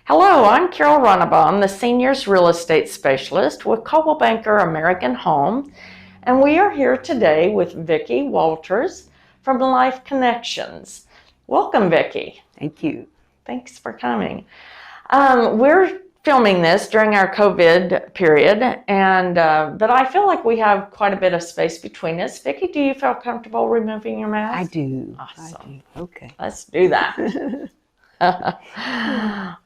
Hello, I'm Carol Runabaum, the Seniors Real Estate Specialist with Coldwell Banker American Home, and we are here today with Vicky Walters from Life Connections. Welcome, Vicky. Thank you. Thanks for coming. We're filming this during our COVID period, and but I feel like we have quite a bit of space between us. Vicky, do you feel comfortable removing your mask? I do. Awesome. I do. Okay. Let's do that.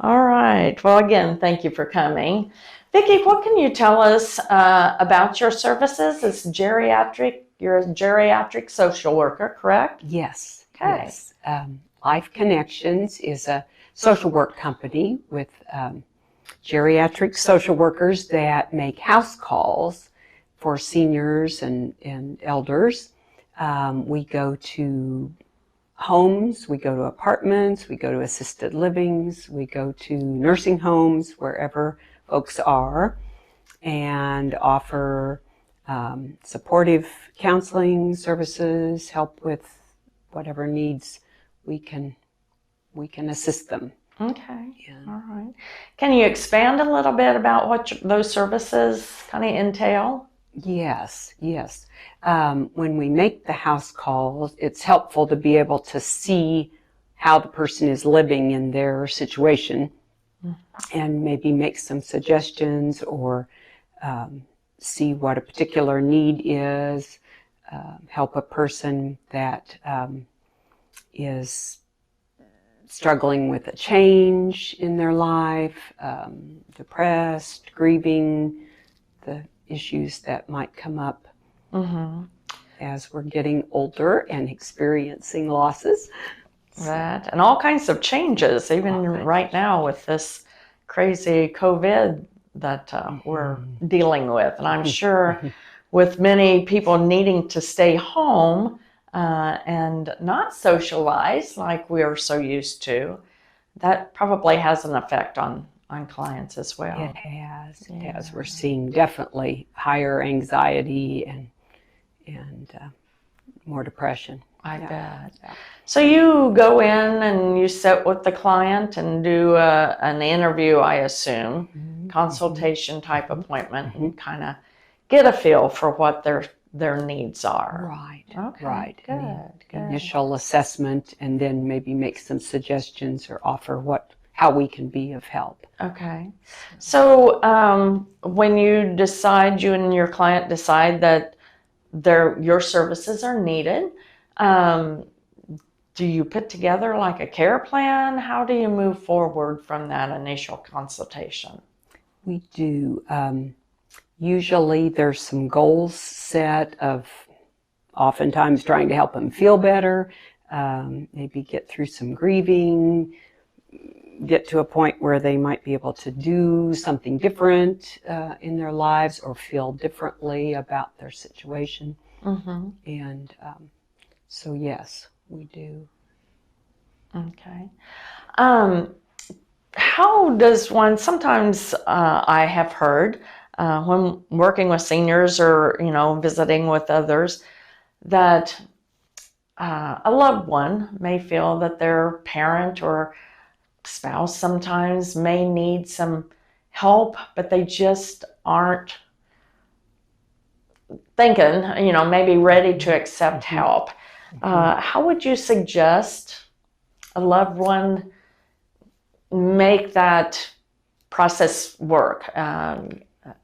All right. Well, again, thank you for coming. Vicki, what can you tell us about your services? You're a geriatric social worker, correct? Yes. Okay. Yes. Life Connections is a social work company with geriatric social workers that make house calls for seniors and elders. We go to homes, we go to apartments, we go to assisted livings, we go to nursing homes, wherever folks are, and offer supportive counseling services, help with whatever needs we can assist them. Okay. Yeah. All right. Can you expand a little bit about what those services kind of entail? Yes. When we make the house calls, it's helpful to be able to see how the person is living in their situation and maybe make some suggestions or see what a particular need is, help a person that is struggling with a change in their life, depressed, grieving, the issues that might come up as we're getting older and experiencing losses. That and all kinds of changes, even right now with this crazy COVID that we're dealing with. And I'm sure with many people needing to stay home and not socialize like we're so used to, that probably has an effect on clients as well. It has. We're seeing definitely higher anxiety and more depression. I bet. Yeah. So you go in and you sit with the client and do an interview, I assume, consultation type appointment, and kind of get a feel for what their needs are. Right. Okay. Right. Good. Initial assessment, and then maybe make some suggestions or offer how we can be of help. Okay. So when you and your client decide that your services are needed, do you put together like a care plan? How do you move forward from that initial consultation? We do. Usually there's some goals set of oftentimes trying to help them feel better, maybe get through some grieving, get to a point where they might be able to do something different in their lives or feel differently about their situation. And so yes, we do. Okay. How does one, sometimes I have heard when working with seniors or, visiting with others, that a loved one may feel that their parent or spouse sometimes may need some help, but they just aren't thinking, maybe ready to accept help. How would you suggest a loved one make that process work?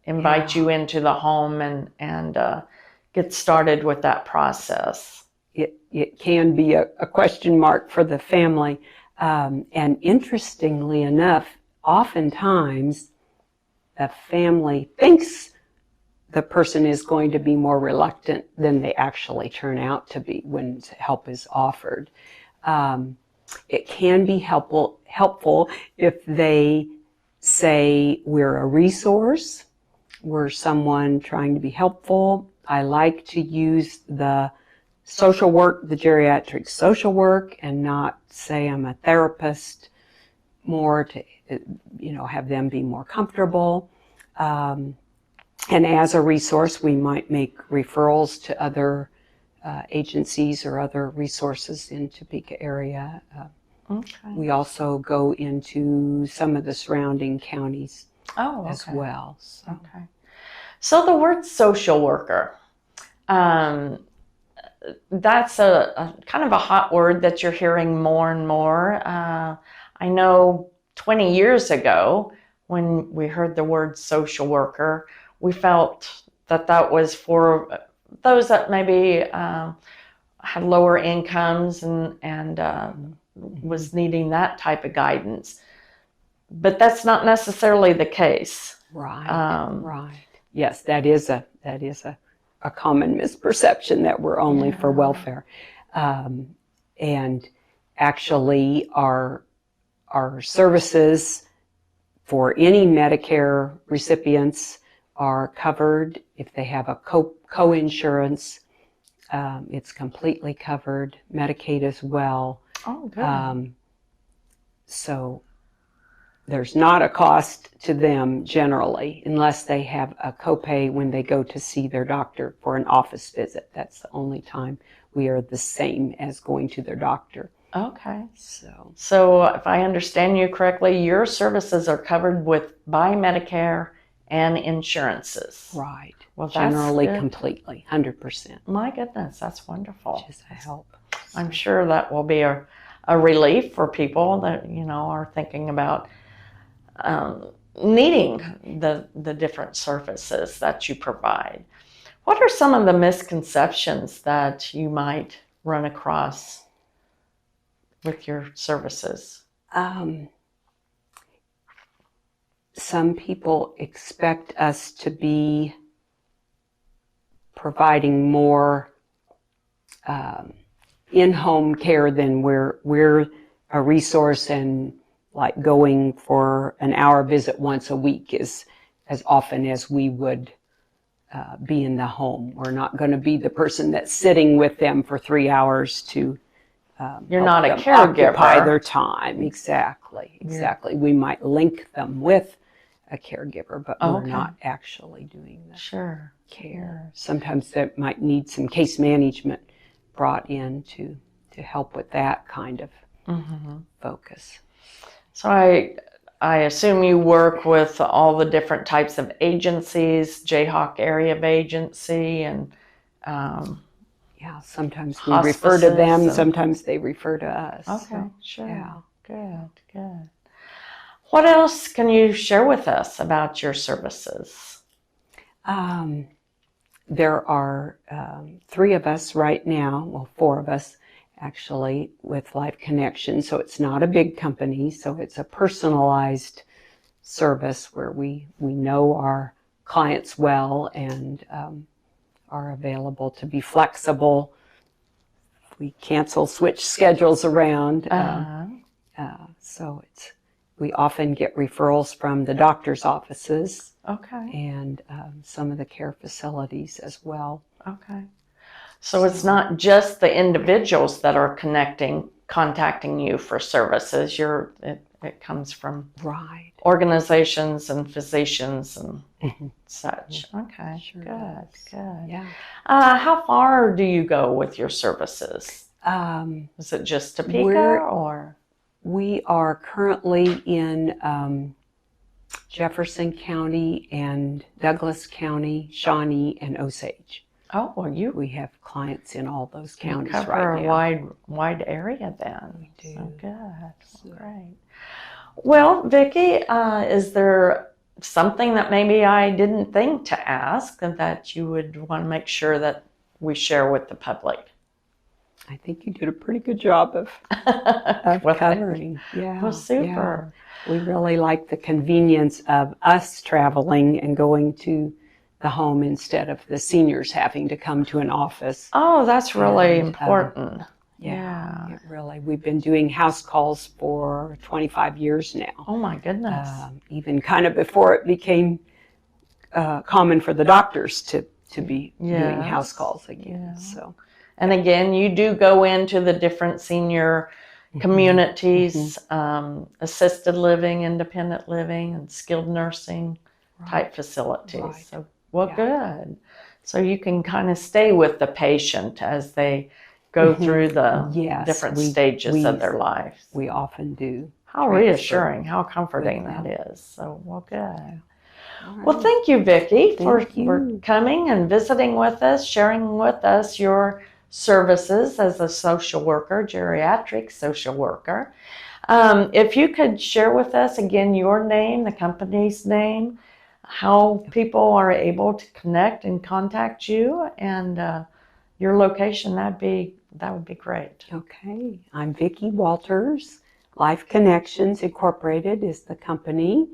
Invite you into the home and get started with that process. It can be a question mark for the family. And interestingly enough, oftentimes the family thinks the person is going to be more reluctant than they actually turn out to be when help is offered. It can be helpful if they say, we're a resource, we're someone trying to be helpful. I like to use the social work, the geriatric social work, and not say I'm a therapist, more to, have them be more comfortable. And as a resource, we might make referrals to other agencies or other resources in Topeka area. Okay. We also go into some of the surrounding counties Oh, as okay. well. So. Okay. So the word social worker, um, that's a kind of a hot word that you're hearing more and more. I know 20 years ago, when we heard the word social worker, we felt that that was for those that maybe had lower incomes and was needing that type of guidance. But that's not necessarily the case. Right, right. Yes, that is a common misperception that we're only for welfare. And actually, our services for any Medicare recipients are covered if they have a co-insurance. It's completely covered. Medicaid as well. Oh, good. So there's not a cost to them generally unless they have a copay when they go to see their doctor for an office visit. That's the only time we are the same as going to their doctor. Okay. So if I understand you correctly, your services are covered by Medicare and insurances. right. Well, Generally, that's good. completely, 100%. My goodness, that's wonderful. Which is a help. I'm sure that will be a relief for people that are thinking about needing the different services that you provide. What are some of the misconceptions that you might run across with your services? Some people expect us to be providing more in-home care than we're a resource, and like going for an hour visit once a week is as often as we would be in the home. We're not going to be the person that's sitting with them for 3 hours to You're not a occupy caregiver. their time. Exactly. We might link them with a caregiver, but we're not actually doing the care. Sometimes they might need some case management brought in to help with that kind of focus. So I assume you work with all the different types of agencies, Jayhawk Area of Agency, and yeah, sometimes we refer to them, sometimes they refer to us. Okay, so, sure. Yeah. Good. What else can you share with us about your services? There are 3 of us right now, well, 4 of us actually, with Life Connection. So it's not a big company, so it's a personalized service where we know our clients well and are available to be flexible. We cancel, switch schedules around. So we often get referrals from the doctor's offices. Okay. And some of the care facilities as well. Okay. So it's not just the individuals that are contacting you for services. It comes from organizations and physicians and such. Okay. Sure Good. Yeah. How far do you go with your services? Is it just Topeka or? We are currently in Jefferson County and Douglas County, Shawnee, and Osage. Oh, well, we have clients in all those counties cover right now. a wide area then. We do. So good. Great. Well, Vicky, is there something that maybe I didn't think to ask that you would want to make sure that we share with the public? I think you did a pretty good job of covering. Yeah. Well, super. Yeah. We really like the convenience of us traveling and going to the home instead of the seniors having to come to an office. Oh, that's really important. Yeah. We've been doing house calls for 25 years now. Oh my goodness. Even kind of before it became common for the doctors to be doing house calls again. Yeah. So. And again, you do go into the different senior communities, assisted living, independent living, and skilled nursing type facilities. So, good. So you can kind of stay with the patient as they go through the Yes, different we- stages we- of their lives. We often do. How transfer reassuring, how comforting with that them. is. So, well, good. All Well, right. thank you, Vicki, for Thank you. coming and visiting with us, sharing with us your services as a social worker, geriatric social worker. If you could share with us again your name, the company's name, how people are able to connect and contact you, and your location, that would be great. Okay. I'm Vicky Walters. Life Connections Incorporated is the company,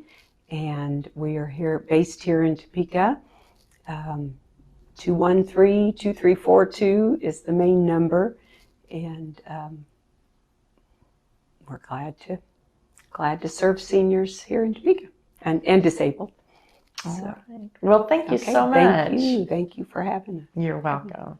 and we are based here in Topeka. 213-2342 is the main number, and we're glad to serve seniors here in Topeka and disabled. All right. Well, thank you so much. Thank you for having us. You're welcome.